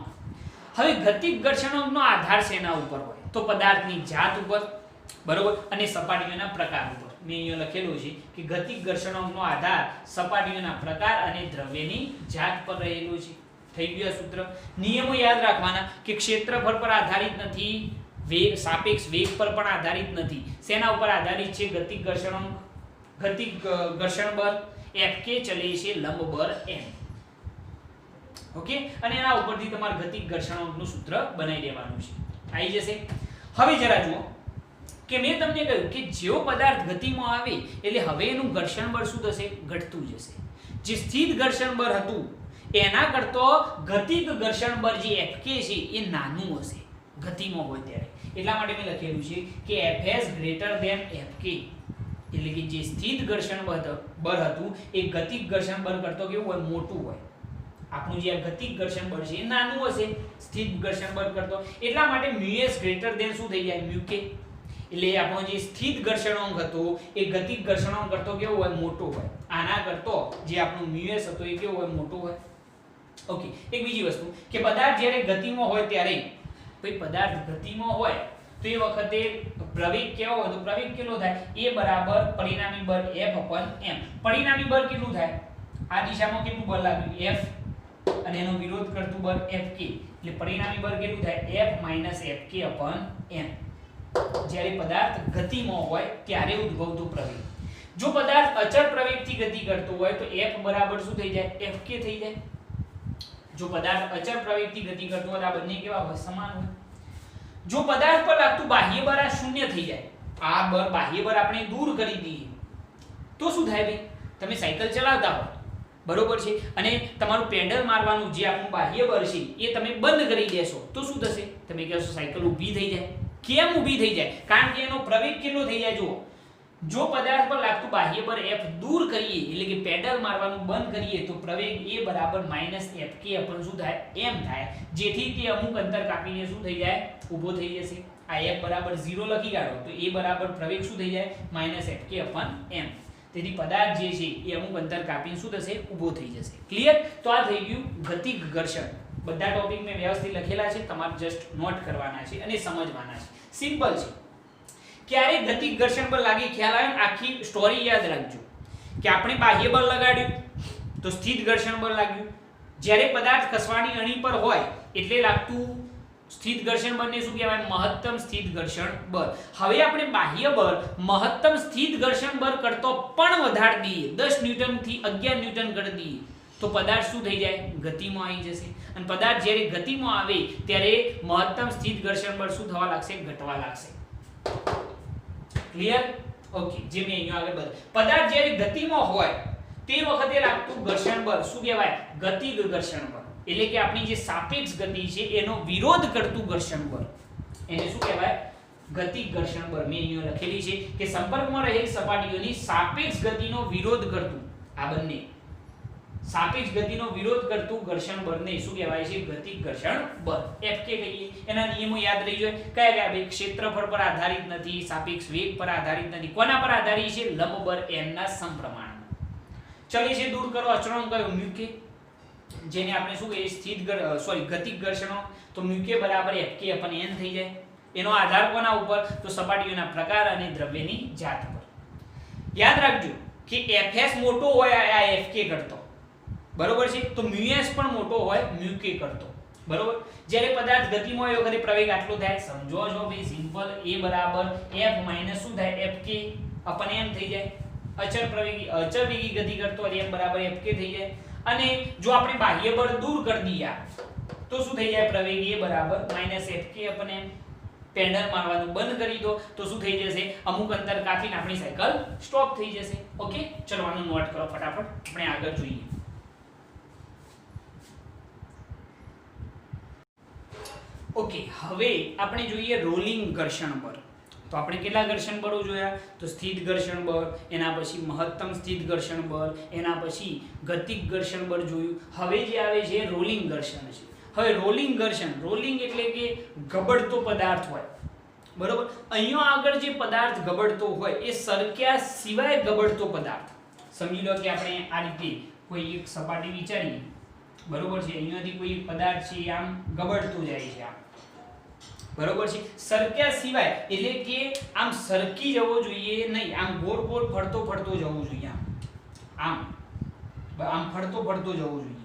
હવે ગતિક ઘર્ષણાંકનો આધાર શેના ઉપર હોય? તો પદાર્થની જાત ઉપર, બરોબર, અને સપાટીઓના પ્રકાર ઉપર. મેં અહીંયા લખેલું છે કે ગતિક ઘર્ષણાંકનો આધાર સપાટીઓના પ્રકાર અને દ્રવ્યની જાત પર રહેલો છે. થઈ ગયું સૂત્ર. નિયમો યાદ રાખવાના કે ક્ષેત્રફળ પર આધારિત નથી, વેગ સાપેક્ષ વેગ પર પણ આધારિત નથી. શેના ઉપર આધારિત છે? ગતિક ઘર્ષણાંક. ગતિક ઘર્ષણ બળ Fk ચલે છે લંબબળ n. ઓકે, અને એના ઉપરથી તમારે ગતિક ઘર્ષણાંકનું સૂત્ર બનાવી દેવાનું છે. આવી જશે. હવે જરા જુઓ કે મેં તમને કહ્યું કે જેવો પદાર્થ ગતિમાં આવે એટલે હવે એનું ઘર્ષણ બળ શું થશે? ઘટતું જશે. જે સ્થિત ઘર્ષણ બળ હતું એના કરતો ગતિક ઘર્ષણ બળ જે Fk છે એ નાનું હશે ગતિમાં હોય ત્યારે. એટલા માટે મેં લખેલું છે કે Fs > Fk. એટલે કે જે સ્થિત ઘર્ષણ બળ હતું એ ગતિક ઘર્ષણ બળ કરતો કેવું હોય? મોટું હોય. આપણું જે ગતિક ઘર્ષણ બળ છે એ નાનું હશે સ્થિત ઘર્ષણ બળ કરતો. એટલા માટે μs > શું થઈ જાય? μk. એટલે આપણો જે સ્થિત ઘર્ષણાંક હતો એ ગતિક ઘર્ષણાંક કરતો કેવો હોય? મોટો હોય. આના કરતો જે આપણો μs હતો એ કેવો હોય? મોટો હોય. ઓકે, એક બીજી વસ્તુ કે પદાર્થ જ્યારે ગતિમાં હોય ત્યારે, ભાઈ પદાર્થ ગતિમાં હોય તો એ વખતે પ્રવેગ કેવો હોય? તો પ્રવેગ કેટલો થાય? a બરાબર પરિણામી બળ F/m. પરિણામી બળ કેટલું થાય? આ દિશામાં કેટલું બળ લાગ્યું? F, અને એનો વિરોધ કરતું બળ Fk. એટલે પરિણામી બળ કેટલું થાય? F - Fk/m. જ્યારે પદાર્થ ગતિમાં હોય ત્યારે ઉદ્ભવતું પ્રવેગ. જો પદાર્થ અચળ પ્રવેગથી ગતિ કરતો હોય તો F બરાબર શું થઈ જાય? Fk થઈ જાય. જો પદાર્થ અચળ પ્રવેગથી ગતિ કરતો હોય તો આ બંને કેવા હોય? સમાન હોય. જો પદાર્થ પર લાગતું બાહ્ય બળ આ શૂન્ય થઈ જાય, આ બળ બાહ્ય બળ આપણે દૂર કરી દઈએ તો શું થાય? ભાઈ તમે સાયકલ ચલાવતા હોય, બરોબર છે, અને તમારું પેડલ મારવાનું જે આપણું બાહ્ય બળ છે એ તમે બંધ કરી દેશો તો શું થશે? તમે કહેશો સાયકલ ઊભી થઈ જાય. કેમ ઊભી થઈ જાય? કારણ કે એનો પ્રવેગ કેટલો થઈ જાય. જો પદાર્થ પર લાગતું બાહ્ય બળ F દૂર કરીએ એટલે કે પેડલ મારવાનું બંધ કરીએ તો પ્રવેગ a બરાબર -Fk અપન શું થાય? m થાય. જેથી તે અમુક અંતર કાપીને શું થઈ જાય? ઊભો થઈ જશે. આ F બરાબર 0 લખી કાઢો તો a બરાબર પ્રવેગ શું થઈ જાય? -Fk અપન m. તેથી પદાર્થ જે છે એ અમુક અંતર કાપીને શું થશે? ઊભો થઈ જશે. ક્લિયર? તો આ થઈ ગયું ગતિક ઘર્ષણ. બધા ટોપિક મેં વ્યવસ્થિત લખેલા છે, તમારે જસ્ટ નોટ કરવાના છે અને સમજવાના છે. સિમ્પલ છે. ક્યારે ગતિક ઘર્ષણ બળ લાગે ખ્યાલ આવે? આખી સ્ટોરી યાદ રાખજો કે આપણે બાહ્ય બળ લગાડ્યું તો સ્થિત ઘર્ષણ બળ લાગ્યું. જ્યારે પદાર્થ ખસવાની અણી પર હોય એટલે લાગતું સ્થિત ઘર્ષણ બળને શું કહેવાય? મહત્તમ સ્થિત ઘર્ષણ બળ. હવે આપણે બાહ્ય બળ મહત્તમ સ્થિત ઘર્ષણ બળ કરતો પણ વધારી દઈએ, 10 ન્યૂટન થી 11 ન્યૂટન કરી દઈએ તો પદાર્થ શું થઈ જાય? ગતિમાં આવી જશે. અને પદાર્થ જ્યારે ગતિમાં આવે ત્યારે મહત્તમ સ્થિત ઘર્ષણ બળ શું થવા લાગશે? ઘટવા લાગશે. ક્લિયર? ઓકે, જે મેં અહીંયા આગળ બતાવ્યું. પદાર્થ જ્યારે ગતિમાં હોય તે વખતે લાગતું ઘર્ષણ બળ શું કહેવાય? ગતિક ઘર્ષણ બળ. એટલે કે આપણી જે સાપેક્ષ ગતિ છે એનો વિરોધ કરતું ઘર્ષણ બળ, એને શું કહેવાય? ગતિક ઘર્ષણ બળ. મેં અહીંયા લખેલી છે કે સંપર્કમાં રહેલી સપાટીઓની સાપેક્ષ ગતિનો વિરોધ કરતું, આ બંને સાપેક્ષ ગતિનો વિરોધ કરતું ઘર્ષણ બળને શું કહેવાય છે? ગતિક ઘર્ષણ બળ. Fk કહીએ. એના નિયમો યાદ રહી જાય. કયા કયા? ભાઈ ક્ષેત્રફળ પર આધારિત નથી, સાપેક્ષ વેગ પર આધારિત નથી. કોના પર આધારિત છે? લંબબળ n ના સમપ્રમાણમાં. ચલે છે દૂર કરો અચળાંક કયો? μk. જેને આપણે શું કહીએ? સ્થિત ગતિક ઘર્ષણાંક. તો μk બરાબર Fk/n થઈ જાય. એનો આધાર કોના ઉપર? તો સપાટીઓના પ્રકાર અને દ્રવ્યની જાત પર. યાદ રાખજો કે Fs મોટો હોય આ Fk કરતો, બરોબર છે, તો μs પણ મોટો હોય μk કરતો, બરોબર. જ્યારે પદાર્થ ગતિમાં હોય વખતે પ્રવેગ આટલો થાય. સમજો છો ભાઈ, સિમ્પલ. a બરાબર f માઈનસ શું થાય? Fk/m થઈ જાય. અચળ વેગી ગતિ કરતો એટલે m બરાબર Fk થઈ જાય. અને જો આપણે બાહ્ય બળ દૂર કરી દઈએ તો શું થઈ જાય, પ્રવેગીય બરાબર -Fk/m. પેડલ મારવાનું બંધ કરી દો તો શું થઈ જશે, અમુક અંતર કાપીને આપણી સાયકલ સ્ટોપ થઈ જશે. ઓકે, ચલો આનું નોટ કરો ફટાફટ, આપણે આગળ જોઈએ. ઓકે, હવે આપણે જોઈએ રોલિંગ ઘર્ષણ બળ. તો આપણે કેટલા ઘર્ષણ બળો જોયા, તો સ્થિત ઘર્ષણ બળ, એના પછી મહત્તમ સ્થિત ઘર્ષણ બળ, એના પછી ગતિક ઘર્ષણ બળ જોયું. હવે જે આવે છે રોલિંગ ઘર્ષણ છે. હવે રોલિંગ ઘર્ષણ, રોલિંગ એટલે કે ગબડતો પદાર્થ હોય, બરોબર. અહીંયા આગળ જે પદાર્થ ગબડતો હોય એ સરક્યા સિવાય ગબડતો પદાર્થ. સમજી લો કે આપણે આ રીતે કોઈ એક સપાટી વિચારીએ, બરોબર છે, અહીંયાથી કોઈ એક પદાર્થ છે આમ ગબડતો જાય છે આમ, બરોબર છે. સરક્યા સિવાય એટલે કે આમ સરકી જવો જોઈએ નહીં, આમ ગોળ ગોળ ફરતો જવું જોઈએ, આમ ફરતો જવો જોઈએ,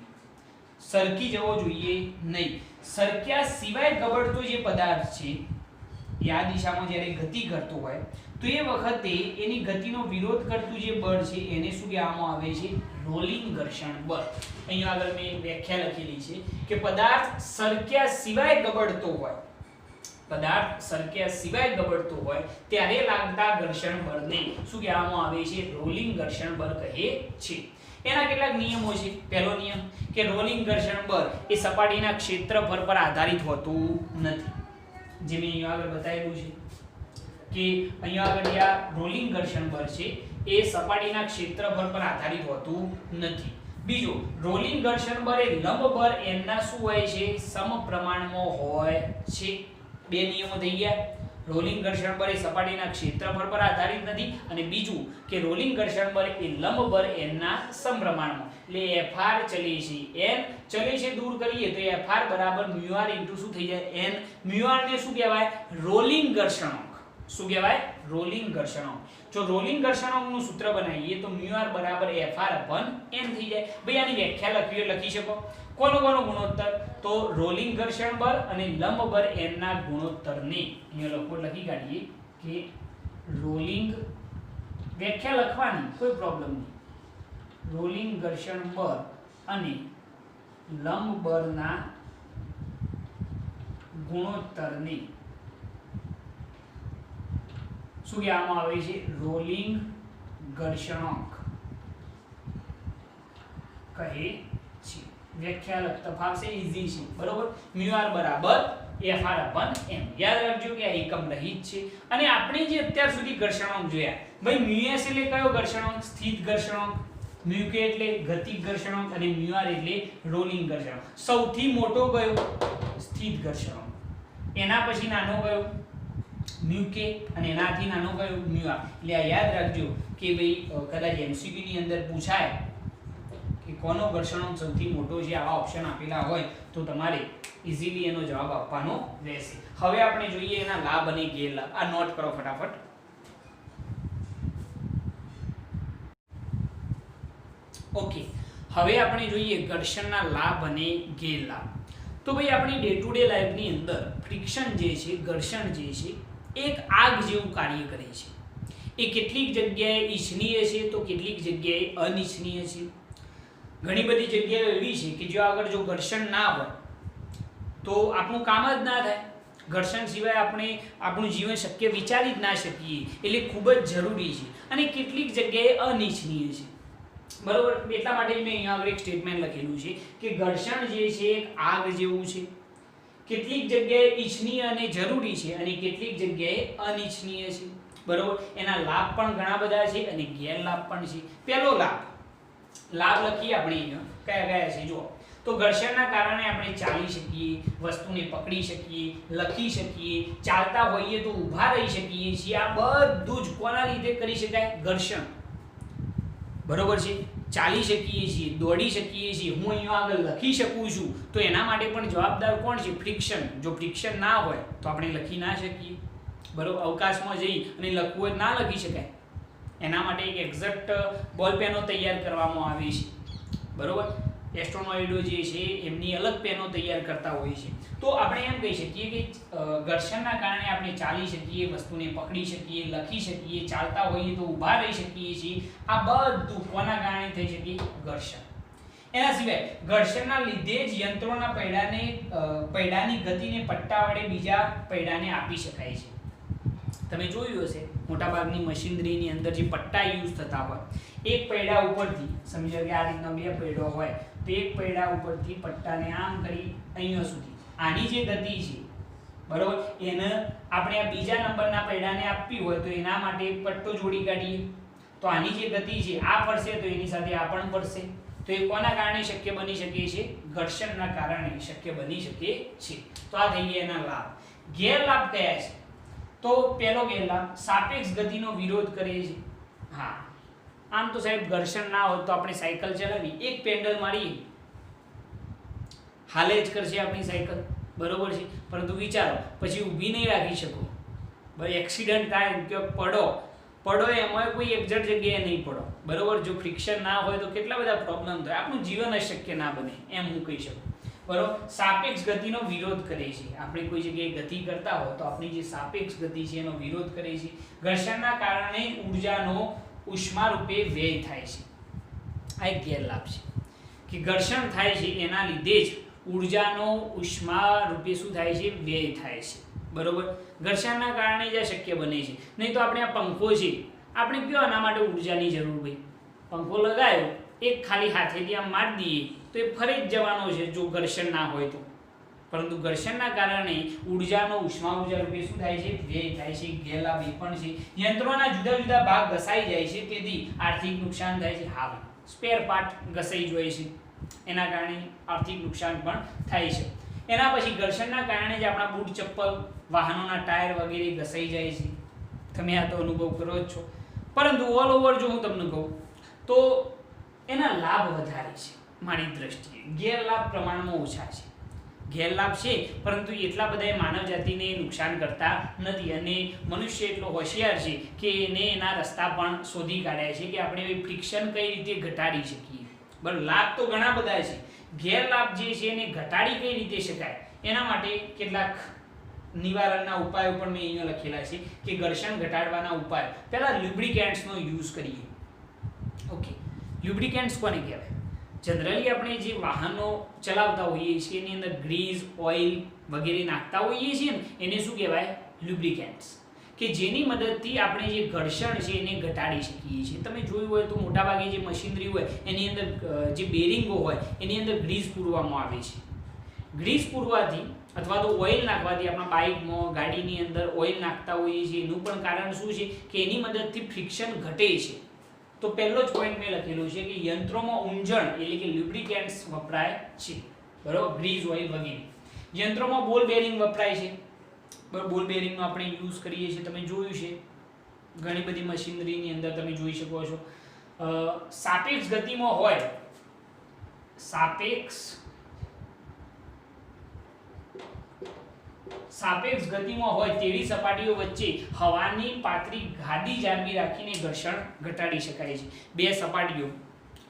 સરકી જવો જોઈએ નહીં. સરક્યા સિવાય ગબડતો જે પદાર્થ છે એ આ દિશામાં જ્યારે ગતિ કરતો હોય તો એ વખતે એની ગતિનો વિરોધ કરતું જે બળ છે એને શું કહેવામાં આવે છે, રોલિંગ ઘર્ષણ બળ. અહીંયા આગળ મેં વ્યાખ્યા લખેલી છે કે પદાર્થ સરક્યા સિવાય ગબડતો હોય, પદાર્થ સરક્યા સિવાય ગબડતો હોય ત્યારે લાગતા ઘર્ષણ બળને શું કહેવામાં આવે છે, રોલિંગ ઘર્ષણ બળ કહે છે. એના કેટલાક નિયમો છે. પહેલો નિયમ કે રોલિંગ ઘર્ષણ બળ એ સપાટીના ક્ષેત્રફળ પર આધારિત હોતું નથી. જે મેં અહીંયા આગળ બતાવેલું છે કે અહીંયા આગળ આ રોલિંગ ઘર્ષણ બળ છે એ સપાટીના ક્ષેત્રફળ પર આધારિત હોતું નથી. બીજું, રોલિંગ ઘર્ષણ બળ એ લંબ બળ n ના શું હોય છે, સમપ્રમાણમાં હોય છે. બે નિયમો થઈ ગયા. રોલિંગ ઘર્ષણ બળ એ સપાટીના ક્ષેત્રફળ પર આધારિત નથી, અને બીજું કે રોલિંગ ઘર્ષણ બળ એ લંબ બળ n ના સમપ્રમાણમાં. એટલે Fr ચલે છે n ચલે છે દૂર કરીએ તો Fr બરાબર μr * શું થઈ જાય, n. μr ને શું કહેવાય, રોલિંગ ઘર્ષણાંક. શું કહેવાય, રોલિંગ ઘર્ષણાંક. જો રોલિંગ ઘર્ષણાંકનું સૂત્ર બનાવીએ તો μr બરાબર Fr/n થઈ જાય. ભાઈ આની વ્યાખ્યા લખવી હોય લખી શકો. કોનો ગુણોત્તર, તો રોલિંગ ઘર્ષણ બળ અને લંબ બળ n ના ગુણોત્તરને અહીંયા લખી કાઢીએ કે રોલિંગ, વ્યાખ્યા લખવાની કોઈ પ્રોબ્લેમ નહીં, રોલિંગ ઘર્ષણ બળ અને લંબ બળના ગુણોત્તરને શું કહેવામાં આવે છે, રોલિંગ ઘર્ષણાંક કહે છે. વ્યાખ્યા લખતા ફાવશે, ઈઝી છે, બરોબર. μr બરાબર Fr/m. યાદ રાખજો કે આ એકમ રહિત છે. અને આપણે જે અત્યાર સુધી ઘર્ષણાંક જોયા, ભાઈ μs એટલે કયો ઘર્ષણાંક, સ્થિત ઘર્ષણાંક, μk એટલે ગતિક ઘર્ષણાંક અને μr એટલે રોલિંગ ઘર્ષણાંક. સૌથી મોટો કયો, સ્થિત ઘર્ષણાંક, એના પછી નાનો કયો, μk, અને એનાથી નાનો કયો, μr. એટલે આ યાદ રાખજો કે ભાઈ કદાચ MCQ ની અંદર પૂછાય કે કોનો ઘર્ષણાંક સૌથી મોટો છે, આવા ઓપ્શન આપેલા હોય તો તમારે ઈઝીલી એનો જવાબ આપવાનો રહેશે. હવે આપણે જોઈએ એના લાભ અને ગેરલાભ. આ નોટ કરો ફટાફટ. ઓકે, હવે આપણે જોઈએ ઘર્ષણના લાભ અને ગેરલાભ. તો ભાઈ આપણી ડે ટુ ડે લાઈફની અંદર ફ્રિક્શન જે છે, ઘર્ષણ જે છે, એક આગ જેવું કાર્ય કરે છે. એ કેટલીક જગ્યાએ ઈચ્છનીય છે તો કેટલીક જગ્યાએ અનિચ્છનીય છે. ઘણી બધી જગ્યાઓ એવી છે કે જો આગળ જો ઘર્ષણ ના હોય તો આપણું કામ જ ના થાય. ઘર્ષણ સિવાય આપણે આપણું જીવન શક્ય વિચારી જ ના શકીએ, એટલે ખૂબ જ જરૂરી છે. અને કેટલીક જગ્યાએ અનિચ્છનીય છે, બરોબર. એટલા માટે મેં અહીંયા આગળ એક સ્ટેટમેન્ટ લખેલું છે કે ઘર્ષણ જે છે એક આગ જેવું છે. કેટલીક જગ્યાએ ઈચ્છનીય અને જરૂરી છે અને કેટલીક જગ્યાએ અનિચ્છનીય છે, બરોબર. એના લાભ પણ ઘણા બધા છે અને ગેરલાભ પણ છે. પહેલો લાભ લખીએ આપણે અહીંયા કયા છે જો. તો ઘર્ષણના કારણે આપણે ચાલી શકીએ, વસ્તુને પકડી શકીએ, લખી શકીએ, ચાલતા હોઈએ તો ઊભા રહી શકીએ છીએ. આ બધું જ કોના લીધે કરી શકાય, ઘર્ષણ, બરોબર છે. ચાલી શકીએ છીએ, દોડી શકીએ છીએ, હું અહીંયા આગળ લખી શકું છું, તો એના માટે પણ જવાબદાર કોણ છે, ફ્રિક્શન. જો ફ્રિક્શન ના હોય તો આપણે લખી ના શકીએ, બરોબર. અવકાશમાં જઈ અને લખવું હોય ના લખી શકાય. એના માટે એક એક્ઝેક્ટ બોલ પેનો તૈયાર કરવામાં આવે છે, બરોબર. એસ્ટ્રોનોઇડો જે છે એમની અલગ પેનો તૈયાર કરતા હોય છે. તો આપણે એમ કહી શકીએ કે ઘર્ષણના કારણે આપણે ચાલી શકીએ, વસ્તુને પકડી શકીએ, લખી શકીએ, ચાલતા હોઈએ તો ઊભા રહી શકીએ છીએ. આ બધું કોના કારણે થઈ શકે, ઘર્ષણ. એના સિવાય ઘર્ષણના લીધે જ યંત્રોના પૈડાની ગતિને પટ્ટા વડે બીજા પૈડાને આપી શકાય છે. તમે જોયું હશે મોટાભાગની મશીનરીની અંદર જે પટ્ટા યુઝ થતા હોય, એક પૈડા ઉપરથી સમજો કે આ રીતના બે પૈડો હોય તો એક પૈડા ઉપરથી પટ્ટાને આમ કરી અહીંયા સુધી આની જે ગતિ છે બરોબર, એને આપણે આ બીજા નંબરના પૈડાને આપવી હોય તો એના માટે એક પટ્ટો જોડી કાઢીએ. તો આની જે ગતિ છે આ ફરશે તો એની સાથે આ પણ ફરશે. તો એ કોના કારણે શક્ય બની શકે છે? ઘર્ષણના કારણે શક્ય બની શકે છે. તો આ થઈ ગયા એના લાભ. ગેરલાભ કયા છે? તો પહેલો ગેરલાભ સાપેક્ષ ગતિનો વિરોધ કરે છે. હા, આમ તો સાહેબ ઘર્ષણ ના હોય તો આપણે સાયકલ ચલાવી એક પેડલ મારીએ હાલે જ કરશે આપણી સાયકલ, બરોબર છે. પરંતુ વિચારો પછી ઊભી નહીં રાખી શકો, બરાબર, એક્સિડન્ટ થાય કે પડો એમાં કોઈ એક્ઝેક્ટ જગ્યાએ નહીં પડો, બરોબર. જો ફ્રિક્શન ના હોય તો કેટલા બધા પ્રોબ્લેમ થાય, આપણું જીવન અશક્ય ના બને એમ હું કહી શકું, બરોબર. સાપેક્ષ ગતિનો વિરોધ કરે છે. આપણે કોઈ જગ્યાએ ગતિ કરતા હોય તો આપણી જે સાપેક્ષ ગતિ છે એનો વિરોધ કરે છે. ઘર્ષણના કારણે ઊર્જાનો ઉષ્મા રૂપે વ્યય થાય છે. આ એક ગેરલાભ છે કે ઘર્ષણ થાય છે એના લીધે જ ઊર્જાનો ઉષ્મા રૂપે શું થાય છે? વ્યય થાય છે, બરોબર. ઘર્ષણના કારણે જ આ શક્ય બને છે. નહીં તો આપણે આ પંખો છે, આપણે કયો આના માટે ઊર્જાની જરૂર ભાઈ? પંખો લગાવ્યો, એક ખાલી હાથેથી આમ મારી દઈએ તો એ ફરી જ જવાનો છે જો ઘર્ષણ ના હોય તો. પરંતુ ઘર્ષણના કારણે ઊર્જાનો ઉષ્મા ઊર્જા રૂપે શું થાય છે? વ્યય થાય છે. ગેરલાભ એ પણ છે. યંત્રોના જુદા જુદા ભાગ ઘસાઈ જાય છે, તેથી આર્થિક નુકસાન થાય છે. હા, સ્પેર પાર્ટ ઘસાઈ જાય છે, એના કારણે આર્થિક નુકસાન પણ થાય છે. એના પછી ઘર્ષણના કારણે જ આપણા બૂટ ચપ્પલ, વાહનોના ટાયર વગેરે ઘસાઈ જાય છે. તમે આ તો અનુભવ કરો જ છો. પરંતુ ઓલ ઓવર જો હું તમને કહું તો એના લાભ વધારે છે મારી દ્રષ્ટિએ, ગેરલાભ પ્રમાણમાં ઓછા છે. ગેરલાભ છે પરંતુ એટલા બધા માનવ જાતિને નુકસાન કરતા નથી. અને મનુષ્ય એટલો હોશિયાર છે કે એને એના રસ્તા પણ શોધી કાઢ્યા છે કે આપણે ફ્રિક્શન કઈ રીતે ઘટાડી શકીએ. બરાબર, લાભ તો ઘણા બધા છે, ગેરલાભ જે છે એને ઘટાડી કઈ રીતે શકાય એના માટે કેટલાક નિવારણના ઉપાયો પણ મેં અહીંયા લખેલા છે કે ઘર્ષણ ઘટાડવાના ઉપાય. પહેલા લ્યુબ્રિકેન્ટ્સનો યુઝ કરીએ. ઓકે, લ્યુબ્રિકેન્ટ્સ કોને કહેવાય? જનરલી આપણે જે વાહનો ચલાવતા હોઈએ છીએ એની અંદર ગ્રીઝ, ઓઇલ વગેરે નાખતા હોઈએ છીએ ને એને શું કહેવાય? લ્યુબ્રિકેન્ટ્સ. કે જેની મદદથી આપણે જે ઘર્ષણ છે એને ઘટાડી શકીએ છીએ. તમે જોયું હોય તો મોટાભાગે જે મશીનરી હોય એની અંદર જે બેરિંગો હોય એની અંદર ગ્રીઝ પૂરવામાં આવે છે. ગ્રીઝ પૂરવાથી અથવા તો ઓઇલ નાખવાથી આપણા બાઇકમાં, ગાડીની અંદર ઓઇલ નાખતા હોઈએ છીએ એનું પણ કારણ શું છે કે એની મદદથી ફ્રિક્શન ઘટે છે. તો પહેલો જ પોઈન્ટ મેં લખેલો છે કે યંત્રોમાં ઊંજણ એટલે કે લ્યુબ્રિકેન્ટ્સ વપરાય છે, બરાબર, ગ્રીઝ, ઓઇલ વગેરે. યંત્રોમાં બોલ બેરિંગ વપરાય છે, બરાબર. બોલ બેરિંગનો આપણે યુઝ કરીએ છીએ, તમે જોયું છે ઘણી બધી મશીનરીની અંદર તમે જોઈ શકો છો. સાપેક્ષ ગતિમાં હોય, સાપેક્ષ ગતિમાં હોય તેવી સપાટીઓ વચ્ચે હવાની પાતળી ગાદી જાળવી રાખીને ઘર્ષણ ઘટાડી શકાય છે. બે સપાટીઓ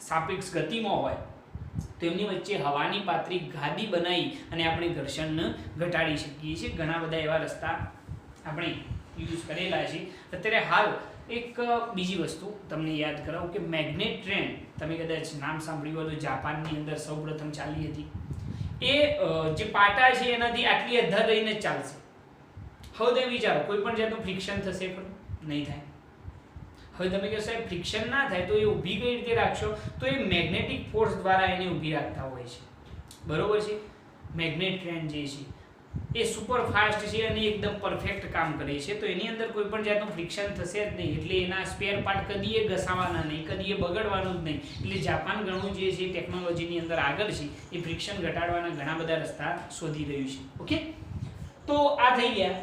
સાપેક્ષ ગતિમાં હોય તો એમની વચ્ચે હવાની પાતળી ગાદી બનાવી અને આપણે ઘર્ષણને ઘટાડી શકીએ છીએ. ઘણા બધા એવા રસ્તા આપણે યુઝ કરેલા છે. અત્યારે હાલ એક બીજી વસ્તુ તમને યાદ કરાવું કે મેગ્નેટ ટ્રેન, તમે કદાચ નામ સાંભળ્યું હોય તો જાપાનની અંદર સૌપ્રથમ ચાલી હતી. એ જે પાટા છે એનાથી આટલી અધર રહીને જ ચાલશે. હવે તમે વિચારો કોઈ પણ જાતનું ફ્રિક્શન થશે ખરું? નહીં થાય. હવે તમે કહો સાહેબ ફ્રિક્શન ના થાય તો એ ઊભી કઈ રીતે રાખશો? તો એ મેગ્નેટિક ફોર્સ દ્વારા એને ઊભી રાખતા હોય છે, બરોબર છે. મેગ્નેટ ટ્રેન જે છે એ સુપર ફાસ્ટ છે અને એકદમ પરફેક્ટ કામ કરે છે. તો એની અંદર કોઈ પણ જાતનું ફ્રિક્શન થશે જ નહીં, એટલે એના સ્પેર પાર્ટ કદીએ ઘસાવાના નહીં, કદીએ બગડવાનું જ નહીં. એટલે જાપાન ઘણું જે છે ટેકનોલોજીની અંદર આગળ છે, એ ફ્રિક્શન ઘટાડવાના ઘણા બધા રસ્તા શોધી રહ્યું છે. ઓકે, તો આ થઈ ગયા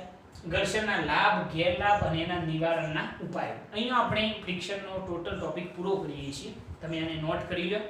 ઘર્ષણના લાભ, ગેરલાભ અને એના નિવારણના ઉપાયો. અહીંયા આપણે ફ્રિક્શનનો ટોટલ ટોપિક પૂરો કરીએ છીએ. તમે આને નોટ કરી લો.